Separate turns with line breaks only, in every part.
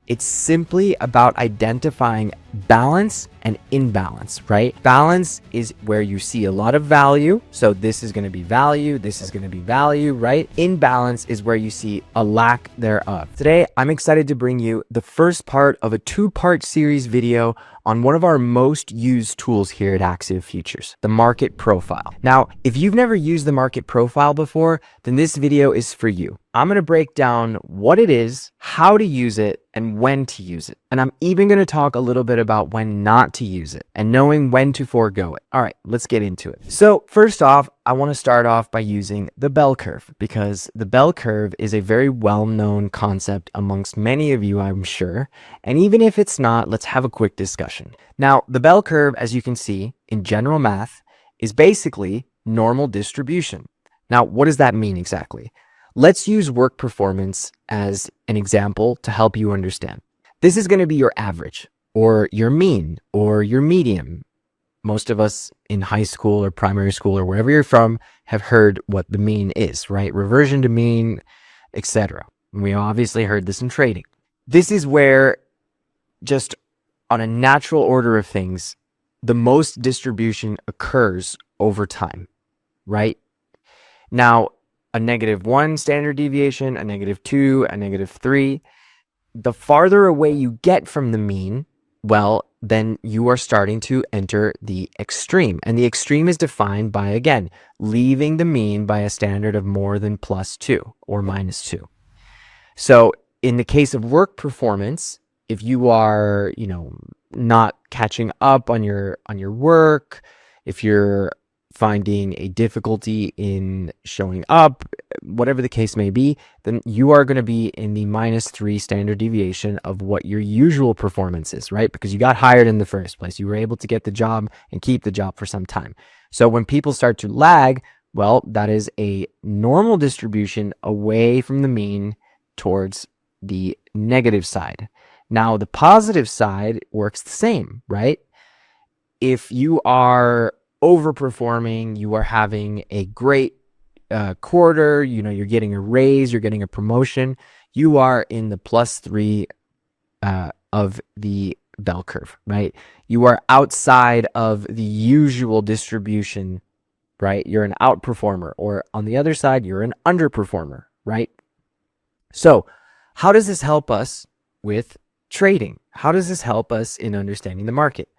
It's simply about identifying balance and imbalance, right? Balance is where you see a lot of value. So this is going to be value. This is going to be value, right? Imbalance is where you see a lack thereof. Today, I'm excited to bring you the first part of a two-part series video on one of our most used tools here at Axia Futures, the market profile. Now, if you've never used the market profile before, then this video is for you. I'm going to break down what it is, how to use it, and when to use it. And I'm even going to talk a little bit about when not to use it and knowing when to forego it. All right, let's get into it. So first off, I want to start off by using the bell curve, because the bell curve is a very well-known concept amongst many of you, I'm sure. And even if it's not, let's have a quick discussion. Now, the bell curve, as you can see in general math, is basically normal distribution. Now, what does that mean exactly? Let's use work performance as an example to help you understand. This is going to be your average, or your mean, or your median. Most of us in high school or primary school or wherever you're from have heard what the mean is, right? Reversion to mean, etc. We obviously heard this in trading. This is where, just on a natural order of things, the most distribution occurs over time, right? Now, a -1 standard deviation, a -2, a -3. The farther away you get from the mean, well, then you are starting to enter the extreme. And the extreme is defined by, again, leaving the mean by a standard of more than +2 or -2. So in the case of work performance, if you are, not catching up on your work, if you're finding a difficulty in showing up, whatever the case may be, then you are going to be in the -3 standard deviation of what your usual performance is, right? Because you got hired in the first place. You were able to get the job and keep the job for some time. So when people start to lag, well, that is a normal distribution away from the mean towards the negative side. Now, the positive side works the same, right? If you are overperforming, you are having a great quarter, you're getting a raise, you're getting a promotion, you are in the +3 of the bell curve, right? You are outside of the usual distribution, right? You're an outperformer, or on the other side, you're an underperformer, right? So how does this help us with trading? How does this help us in understanding the market?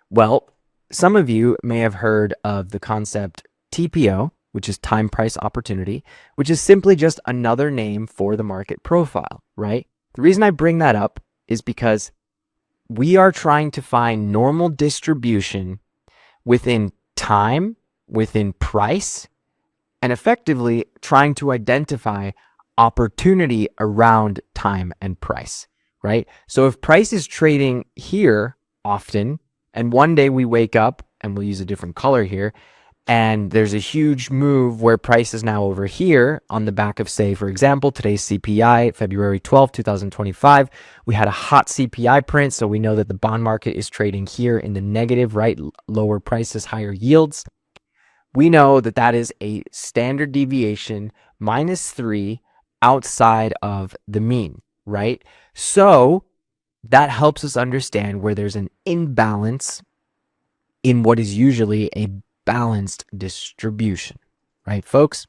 Well, some of you may have heard of the concept TPO, which is time price opportunity, which is simply just another name for the market profile, right? The reason I bring that up is because we are trying to find normal distribution within time, within price, and effectively trying to identify opportunity around time and price, right? So if price is trading here often, and one day we wake up, and we'll use a different color here, and there's a huge move where price is now over here on the back of, say, for example, today's CPI, February 12th, 2025. We had a hot CPI print, so we know that the bond market is trading here in the negative, right? Lower prices, higher yields. We know that that is a standard deviation -3 outside of the mean, right? So that helps us understand where there's an imbalance in what is usually a balanced distribution, right, folks?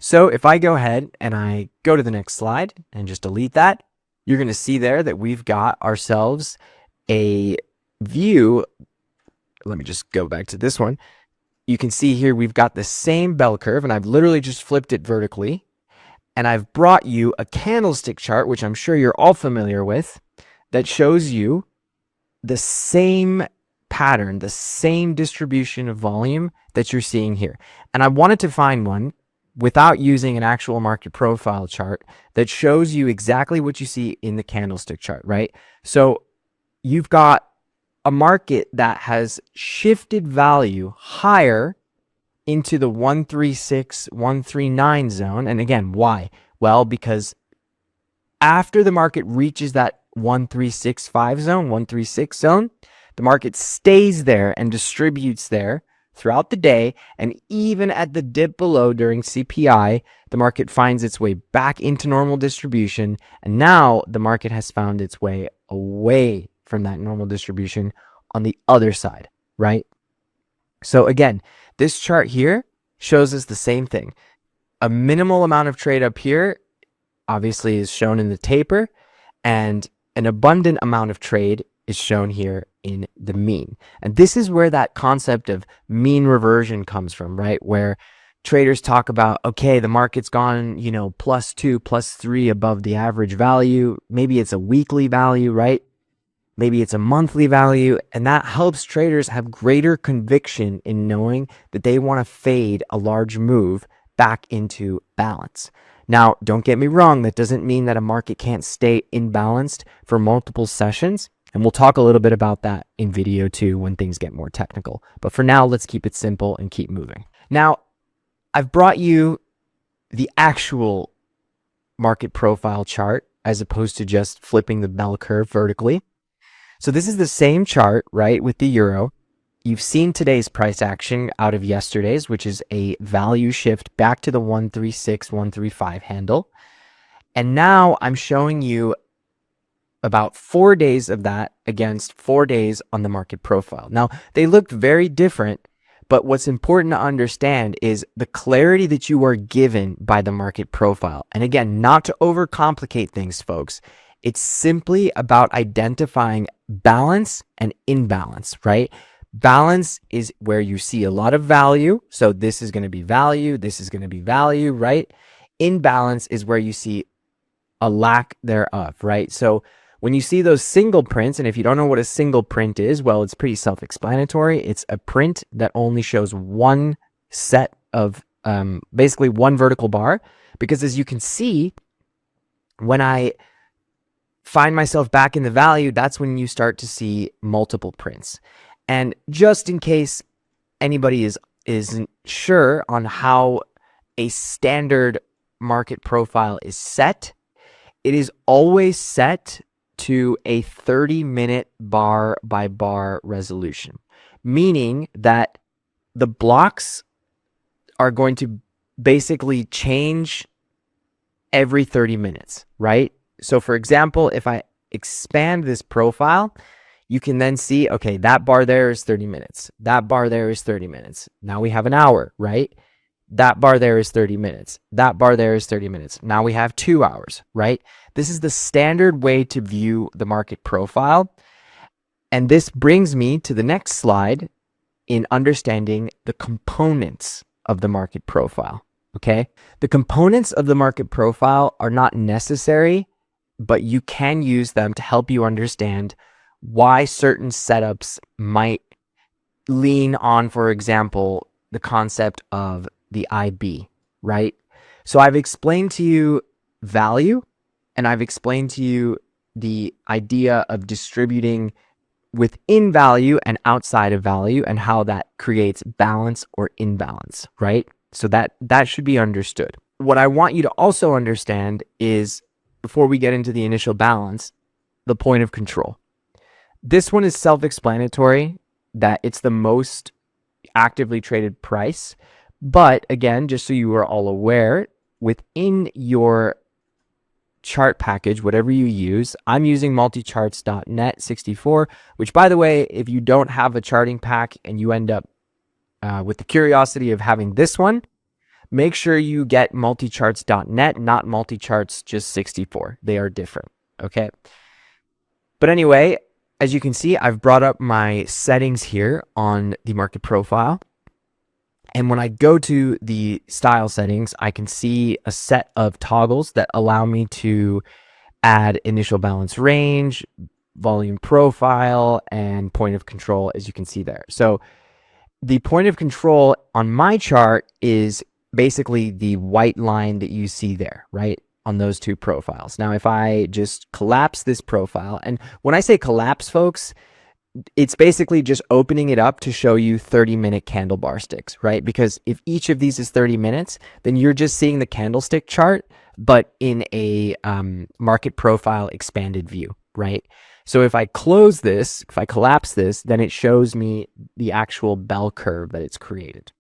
So if I go ahead and I go to the next slide and just delete that, you're going to see there that we've got ourselves a view. Let me just go back to this one. You can see here we've got the same bell curve, and I've literally just flipped it vertically, and I've brought you a candlestick chart, which I'm sure you're all familiar with, that shows you the same pattern, the same distribution of volume that you're seeing here. And I wanted to find one without using an actual market profile chart that shows you exactly what you see in the candlestick chart, right? So you've got a market that has shifted value higher into the 136, 139 zone. And again, why? Well, because after the market reaches that 1365 zone, 136 zone, the market stays there and distributes there throughout the day, and even at the dip below during CPI, the market finds its way back into normal distribution, and now the market has found its way away from that normal distribution on the other side, right? So again, this chart here shows us the same thing. A minimal amount of trade up here obviously is shown in the taper, and an abundant amount of trade is shown here in the mean. And this is where that concept of mean reversion comes from, right? Where traders talk about, okay, the market's gone, +2, +3 above the average value. Maybe it's a weekly value, right? Maybe it's a monthly value. And that helps traders have greater conviction in knowing that they want to fade a large move back into balance. Now, don't get me wrong, that doesn't mean that a market can't stay imbalanced for multiple sessions. And we'll talk a little bit about that in video 2 when things get more technical. But for now, let's keep it simple and keep moving. Now, I've brought you the actual market profile chart as opposed to just flipping the bell curve vertically. So this is the same chart, right, with the euro. You've seen today's price action out of yesterday's, which is a value shift back to the 136, 135 handle. And now I'm showing you about 4 days of that against 4 days on the market profile. Now, they looked very different, but what's important to understand is the clarity that you are given by the market profile. And again, not to overcomplicate things, folks. It's simply about identifying balance and imbalance, right? Balance is where you see a lot of value. So this is going to be value. This is going to be value, right? Imbalance is where you see a lack thereof, right? So when you see those single prints, and if you don't know what a single print is, well, it's pretty self-explanatory. It's a print that only shows one set of, basically one vertical bar. Because as you can see, when I find myself back in the value, that's when you start to see multiple prints. And just in case anybody isn't sure on how a standard market profile is set, it is always set to a 30-minute bar by bar resolution, meaning that the blocks are going to basically change every 30 minutes, right? So for example, if I expand this profile, you can then see, okay, that bar there is 30 minutes. That bar there is 30 minutes. Now we have an hour, right? That bar there is 30 minutes. That bar there is 30 minutes. Now we have 2 hours, right? This is the standard way to view the market profile. And this brings me to the next slide in understanding the components of the market profile, okay? The components of the market profile are not necessary, but you can use them to help you understand why certain setups might lean on, for example, the concept of the IB, right? So I've explained to you value, and I've explained to you the idea of distributing within value and outside of value and how that creates balance or imbalance, right? So that should be understood. What I want you to also understand is, before we get into the initial balance, the point of control. This one is self-explanatory, that it's the most actively traded price. But again, just so you are all aware, within your chart package, whatever you use, I'm using multicharts.net 64, which, by the way, if you don't have a charting pack and you end up with the curiosity of having this one, make sure you get multicharts.net, not multicharts just 64. They are different, okay? But anyway, as you can see, I've brought up my settings here on the market profile. And when I go to the style settings, I can see a set of toggles that allow me to add initial balance range, volume profile, and point of control, as you can see there. So the point of control on my chart is basically the white line that you see there, right? On those two profiles. Now, if I just collapse this profile, and when I say collapse, folks, it's basically just opening it up to show you 30-minute candle bar sticks, right? Because if each of these is 30 minutes, then you're just seeing the candlestick chart, but in a market profile expanded view, right? So if I close this, if I collapse this, then it shows me the actual bell curve that it's created.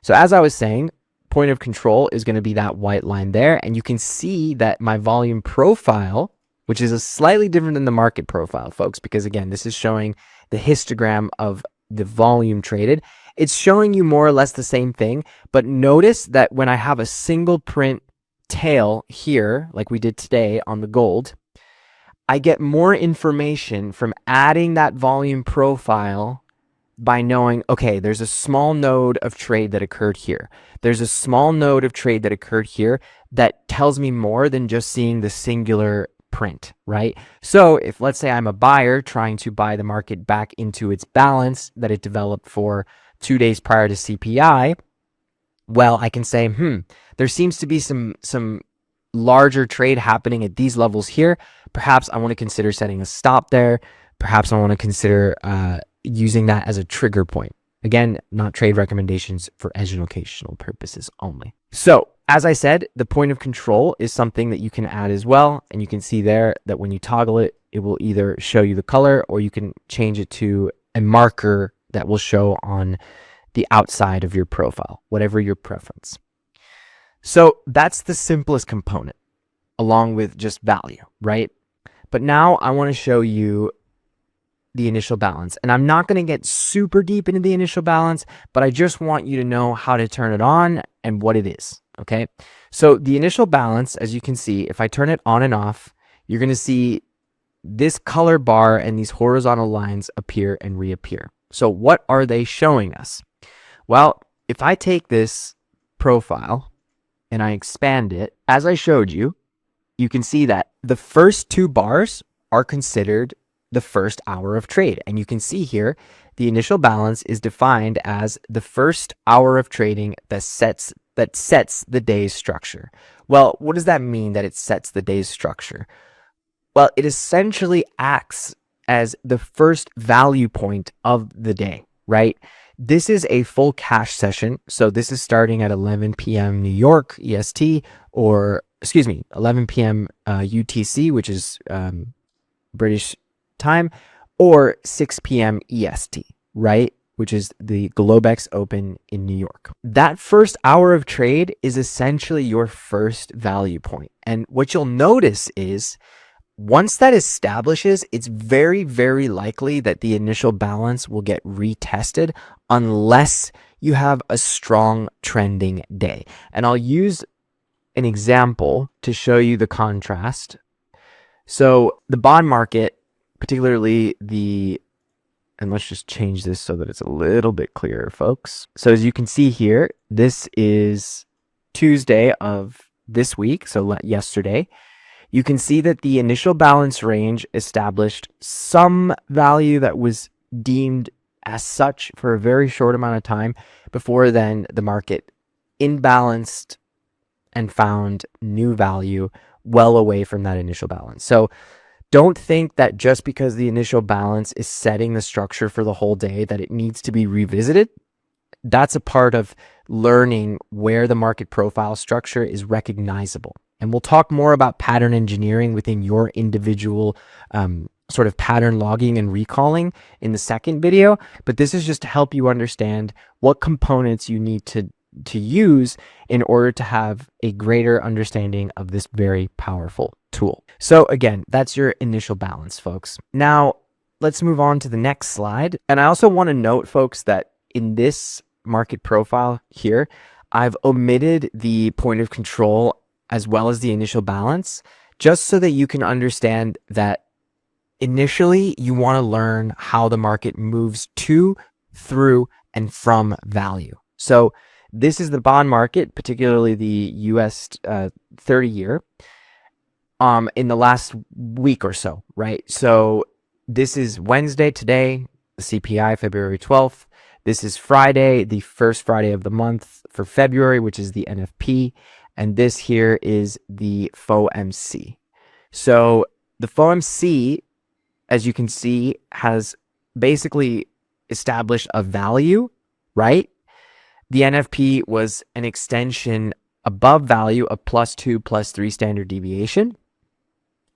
So as I was saying, point of control is going to be that white line there. And you can see that my volume profile, which is a slightly different than the market profile, folks, because again, this is showing the histogram of the volume traded. It's showing you more or less the same thing, but notice that when I have a single print tail here, like we did today on the gold, I get more information from adding that volume profile by knowing, okay, there's a small node of trade that occurred here. There's a small node of trade that occurred here that tells me more than just seeing the singular print, right? So if, let's say, I'm a buyer trying to buy the market back into its balance that it developed for 2 days prior to CPI, well, I can say, there seems to be some larger trade happening at these levels here. Perhaps I want to consider setting a stop there. Perhaps I want to consider using that as a trigger point. Again, not trade recommendations for educational purposes only. So as I said, the point of control is something that you can add as well. And you can see there that when you toggle it, it will either show you the color or you can change it to a marker that will show on the outside of your profile, whatever your preference. So that's the simplest component, along with just value, right? But now I want to show you the initial balance. And I'm not going to get super deep into the initial balance, but I just want you to know how to turn it on and what it is, okay? So the initial balance, as you can see, if I turn it on and off, you're going to see this color bar and these horizontal lines appear and reappear. So what are they showing us? Well, if I take this profile and I expand it, as I showed you, you can see that the first two bars are considered the first hour of trade. And you can see here, the initial balance is defined as the first hour of trading that sets the day's structure. Well, what does that mean that it sets the day's structure? Well, it essentially acts as the first value point of the day, right? This is a full cash session. So this is starting at 11 p.m. New York EST, or excuse me, 11 p.m. UTC, which is British time, or 6 p.m. EST, right? Which is the Globex Open in New York. That first hour of trade is essentially your first value point. And what you'll notice is once that establishes, it's very, very likely that the initial balance will get retested unless you have a strong trending day. And I'll use an example to show you the contrast. So the bond market, particularly and let's just change this so that it's a little bit clearer, folks. So as you can see here, this is Tuesday of this week, so yesterday. You can see that the initial balance range established some value that was deemed as such for a very short amount of time before then the market imbalanced and found new value well away from that initial balance. So don't think that just because the initial balance is setting the structure for the whole day that it needs to be revisited. That's a part of learning where the market profile structure is recognizable. And we'll talk more about pattern engineering within your individual sort of pattern logging and recalling in the second video. But this is just to help you understand what components you need to use in order to have a greater understanding of this very powerful tool. So again, that's your initial balance, folks. Now, let's move on to the next slide. And I also want to note, folks, that in this market profile here, I've omitted the point of control as well as the initial balance, just so that you can understand that initially you want to learn how the market moves to, through, and from value. So this is the bond market, particularly the US 30-year, in the last week or so, right? So this is Wednesday today, the CPI, February 12th. This is Friday, the first Friday of the month for February, which is the NFP. And this here is the FOMC. So the FOMC, as you can see, has basically established a value, right? The NFP was an extension above value of +2, +3 standard deviation.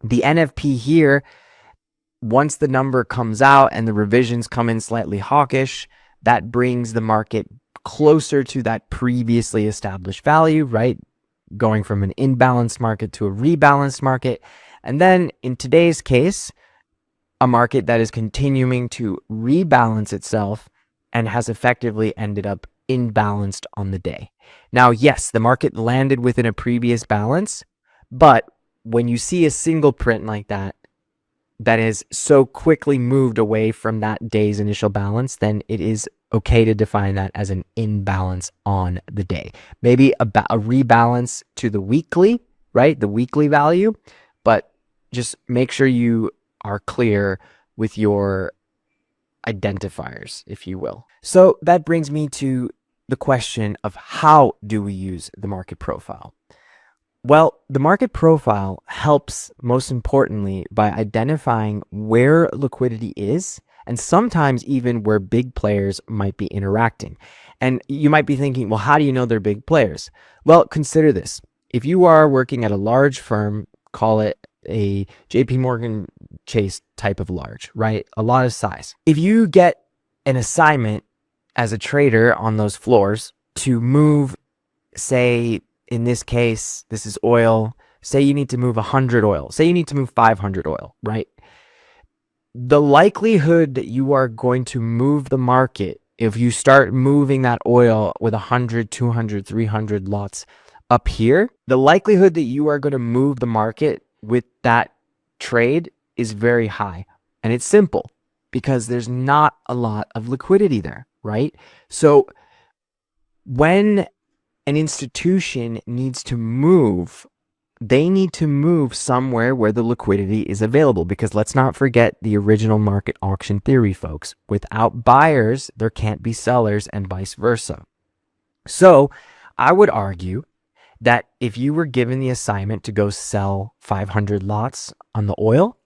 The NFP here once the number comes out and the revisions come in slightly hawkish, that brings the market closer to that previously established value, right? Going from an imbalanced market to a rebalanced market. And then in today's case, a market that is continuing to rebalance itself and has effectively ended up imbalanced on the day. Now, yes, the market landed within a previous balance, but when you see a single print like that, that is so quickly moved away from that day's initial balance, then it is okay to define that as an imbalance on the day. Maybe a rebalance to the weekly, right? The weekly value, but just make sure you are clear with your identifiers, if you will. So that brings me to the question of how do we use the market profile? Well, the market profile helps most importantly by identifying where liquidity is and sometimes even where big players might be interacting. And you might be thinking, well, how do you know they're big players? Well, consider this. If you are working at a large firm, call it a JP Morgan Chase type of large, right? A lot of size. If you get an assignment as a trader on those floors to move, say, in this case, this is oil. Say you need to move 100 oil. Say you need to move 500 oil, right? The likelihood that you are going to move the market, if you start moving that oil with 100, 200, 300 lots up here, the likelihood that you are going to move the market with that trade is very high. And it's simple because there's not a lot of liquidity there, right? So when an institution needs to move, they need to move somewhere where the liquidity is available, because let's not forget the original market auction theory, folks. Without buyers, there can't be sellers, and vice versa. So I would argue that if you were given the assignment to go sell 500 lots on the oil,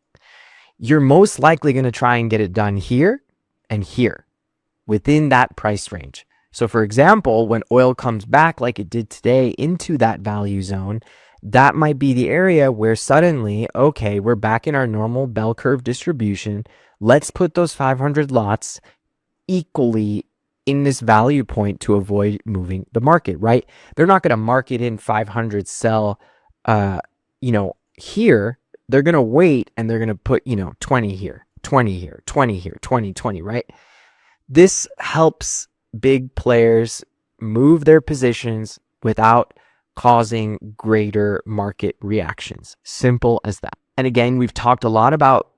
you're most likely going to try and get it done here and here within that price range. So for example, when oil comes back like it did today into that value zone, that might be the area where suddenly, okay, we're back in our normal bell curve distribution. Let's put those 500 lots equally in this value point to avoid moving the market, right? They're not going to market in 500 sell, here. They're going to wait and they're going to put, 20 here, 20 here, 20 here, 20, 20, right? This helps big players move their positions without causing greater market reactions. Simple as that. And again, we've talked a lot about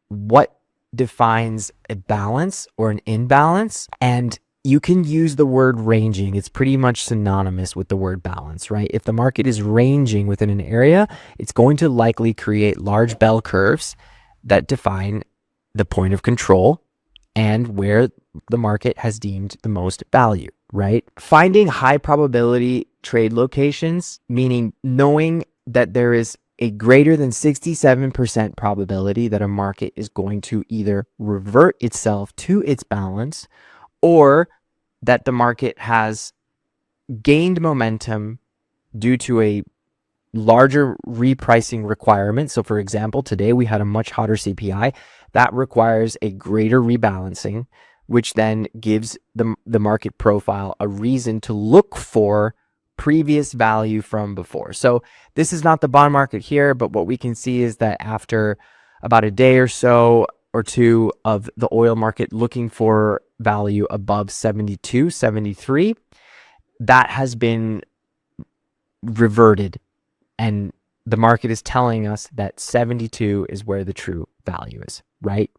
what defines a balance or an imbalance, and you can use the word ranging. It's pretty much synonymous with the word balance, right? If the market is ranging within an area, it's going to likely create large bell curves that define the point of control and where the market has deemed the most value, right? Finding high probability trade locations, meaning knowing that there is a greater than 67% probability that a market is going to either revert itself to its balance or that the market has gained momentum due to a larger repricing requirement. So for example, today we had a much hotter CPI that requires a greater rebalancing, which then gives the market profile a reason to look for previous value from before. So this is not the bond market here, but what we can see is that after about a day or so or two of the oil market looking for value above 72, 73, that has been reverted. And the market is telling us that 72 is where the true value is, right?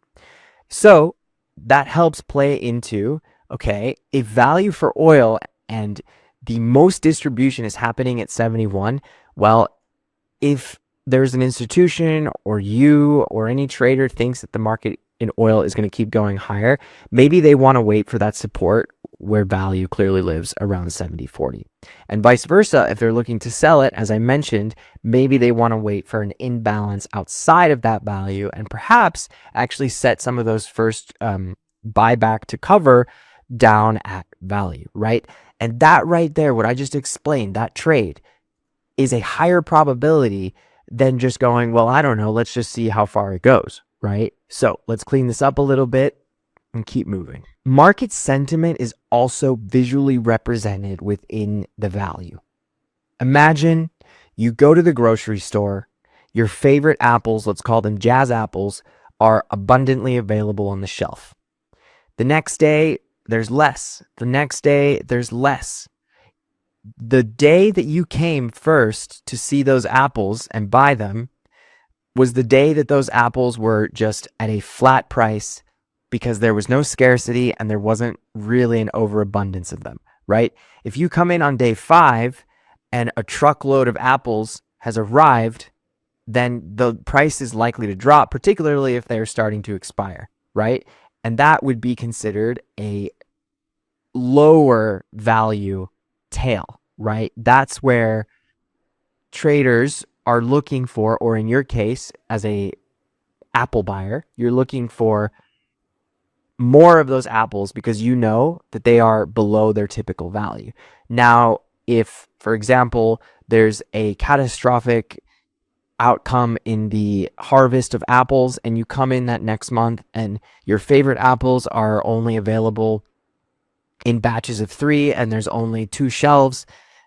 So that helps play into, okay, a value for oil and the most distribution is happening at 71. Well, if there's an institution or you or any trader thinks that the market in oil is going to keep going higher, maybe they want to wait for that support where value clearly lives around 70-40. And vice versa, if they're looking to sell it, as I mentioned, maybe they want to wait for an imbalance outside of that value and perhaps actually set some of those first buyback to cover down at value, right? And that right there, what I just explained, that trade is a higher probability than just going, well, I don't know, let's just see how far it goes, right? So let's clean this up a little bit and keep moving. Market sentiment is also visually represented within the value. Imagine you go to the grocery store, your favorite apples, let's call them jazz apples, are abundantly available on the shelf. The next day, there's less. The next day, there's less. The day that you came first to see those apples and buy them was the day that those apples were just at a flat price because there was no scarcity and there wasn't really an overabundance of them, right? If you come in on day 5 and a truckload of apples has arrived, then the price is likely to drop, particularly if they're starting to expire, right? And that would be considered a lower value tail, right? That's where traders are looking for, or in your case, as a apple buyer, you're looking for more of those apples because you know that they are below their typical value. Now, if, for example, there's a catastrophic outcome in the harvest of apples and you come in that next month and your favorite apples are only available in batches of 3 and there's only 2 shelves,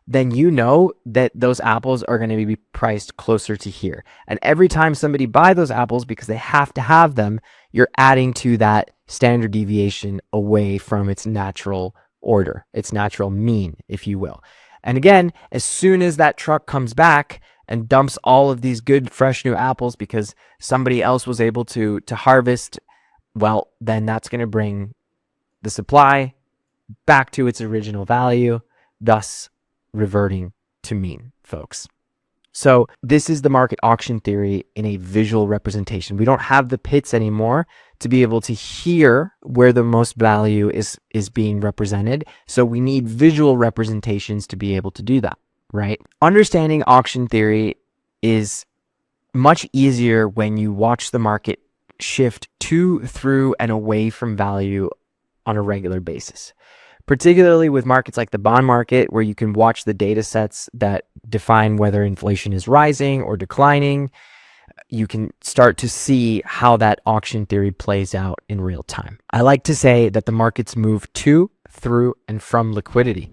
then you know that those apples are going to be priced closer to here. And every time somebody buy those apples because they have to have them, you're adding to that standard deviation away from its natural order, its natural mean, if you will. And again, as soon as that truck comes back and dumps all of these good, fresh new apples because somebody else was able to harvest, well, then that's going to bring the supply back to its original value, thus reverting to mean, folks. So this is the market auction theory in a visual representation. We don't have the pits anymore to be able to hear where the most value is being represented. So we need visual representations to be able to do that, right? Understanding auction theory is much easier when you watch the market shift to, through, and away from value on a regular basis. Particularly with markets like the bond market, where you can watch the data sets that define whether inflation is rising or declining, you can start to see how that auction theory plays out in real time. I like to say that the markets move to, through, and from liquidity.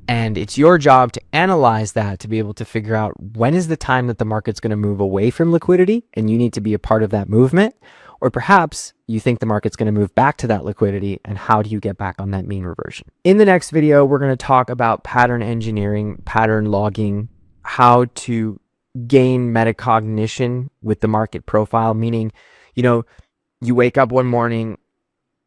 And it's your job to analyze that to be able to figure out when is the time that the market's going to move away from liquidity and you need to be a part of that movement. Or perhaps you think the market's going to move back to that liquidity, and how do you get back on that mean reversion? In the next video, we're going to talk about pattern engineering, pattern logging, how to gain metacognition with the market profile, meaning, you wake up one morning,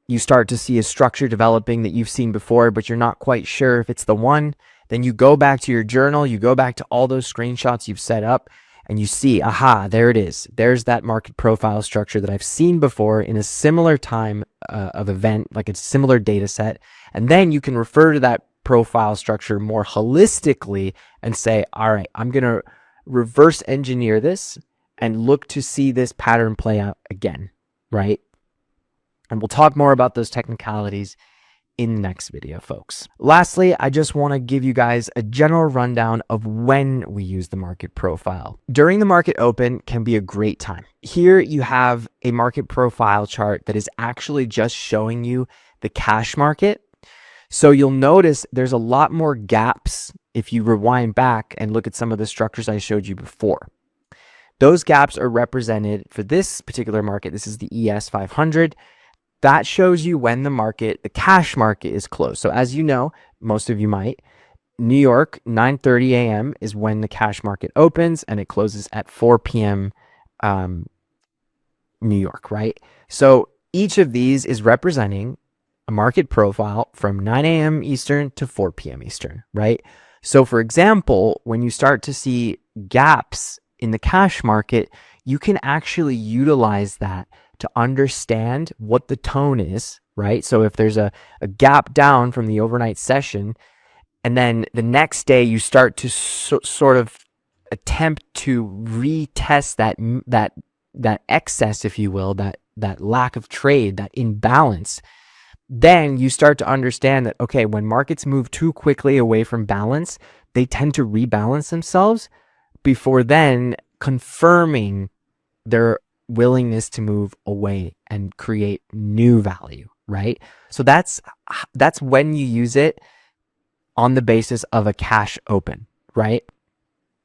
you start to see a structure developing that you've seen before, but you're not quite sure if it's the one. Then you go back to your journal, you go back to all those screenshots you've set up, and you see, aha, there it is. There's that market profile structure that I've seen before in a similar time of event, like a similar data set. And then you can refer to that profile structure more holistically and say, all right, I'm going to reverse engineer this and look to see this pattern play out again, right? And we'll talk more about those technicalities in the next video, folks. Lastly, I just want to give you guys a general rundown of when we use the market profile. During the market open can be a great time. Here you have a market profile chart that is actually just showing you the cash market. So you'll notice there's a lot more gaps if you rewind back and look at some of the structures I showed you before. Those gaps are represented for this particular market. This is the ES 500. That shows you when the cash market is closed. So as you know, most of you might, New York, 9:30 a.m. is when the cash market opens and it closes at 4 p.m. New York, right? So each of these is representing a market profile from 9 a.m. Eastern to 4 p.m. Eastern, right? So for example, when you start to see gaps in the cash market, you can actually utilize that to understand what the tone is, right? So if there's a gap down from the overnight session, and then the next day you start to sort of attempt to retest that excess, if you will, that lack of trade, that imbalance, then you start to understand that, okay, when markets move too quickly away from balance, they tend to rebalance themselves before then confirming their willingness to move away and create new value, right? So that's when you use it on the basis of a cash open, right?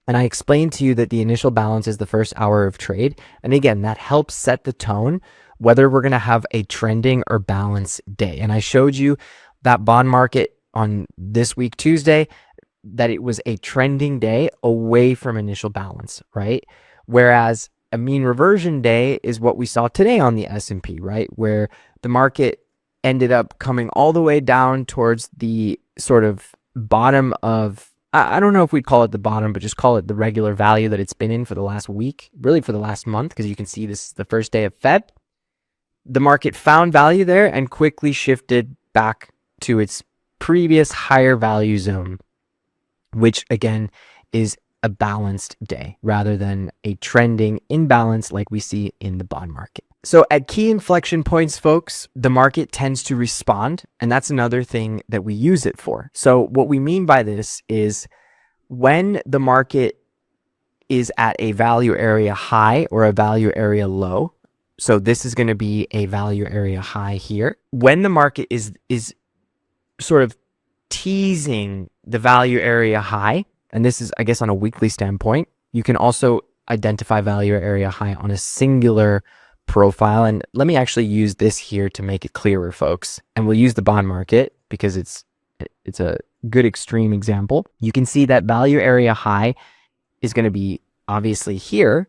And I explained to you that the initial balance is the first hour of trade. And again, that helps set the tone whether we're going to have a trending or balance day. And I showed you that bond market on this week, Tuesday, that it was a trending day away from initial balance, right? Whereas a mean reversion day is what we saw today on the S&P, right? Where the market ended up coming all the way down towards the sort of bottom of, I don't know if we'd call it the bottom, but just call it the regular value that it's been in for the last week, really for the last month, because you can see this is the first day of Feb. The market found value there and quickly shifted back to its previous higher value zone, which again is a balanced day rather than a trending imbalance like we see in the bond market. So at key inflection points, folks, the market tends to respond, and that's another thing that we use it for. So what we mean by this is when the market is at a value area high or a value area low, so this is going to be a value area high here. When the market is sort of teasing the value area high, and this is, I guess, on a weekly standpoint, you can also identify value area high on a singular profile. And let me actually use this here to make it clearer, folks. And we'll use the bond market because it's a good extreme example. You can see that value area high is going to be obviously here,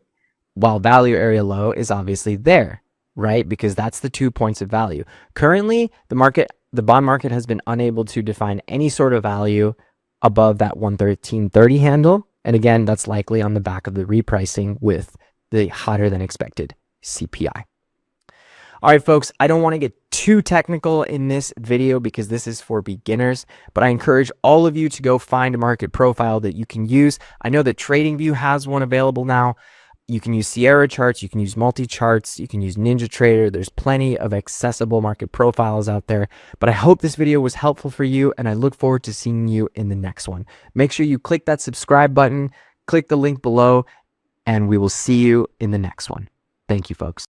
while value area low is obviously there, right? Because that's the 2 points of value. Currently, the bond market has been unable to define any sort of value above that 113.30 handle. And again, that's likely on the back of the repricing with the hotter than expected CPI. All right, folks, I don't want to get too technical in this video because this is for beginners, but I encourage all of you to go find a market profile that you can use. I know that TradingView has one available now. You can use Sierra charts, you can use multi-charts, you can use NinjaTrader. There's plenty of accessible market profiles out there, but I hope this video was helpful for you, and I look forward to seeing you in the next one. Make sure you click that subscribe button, click the link below, and we will see you in the next one. Thank you, folks.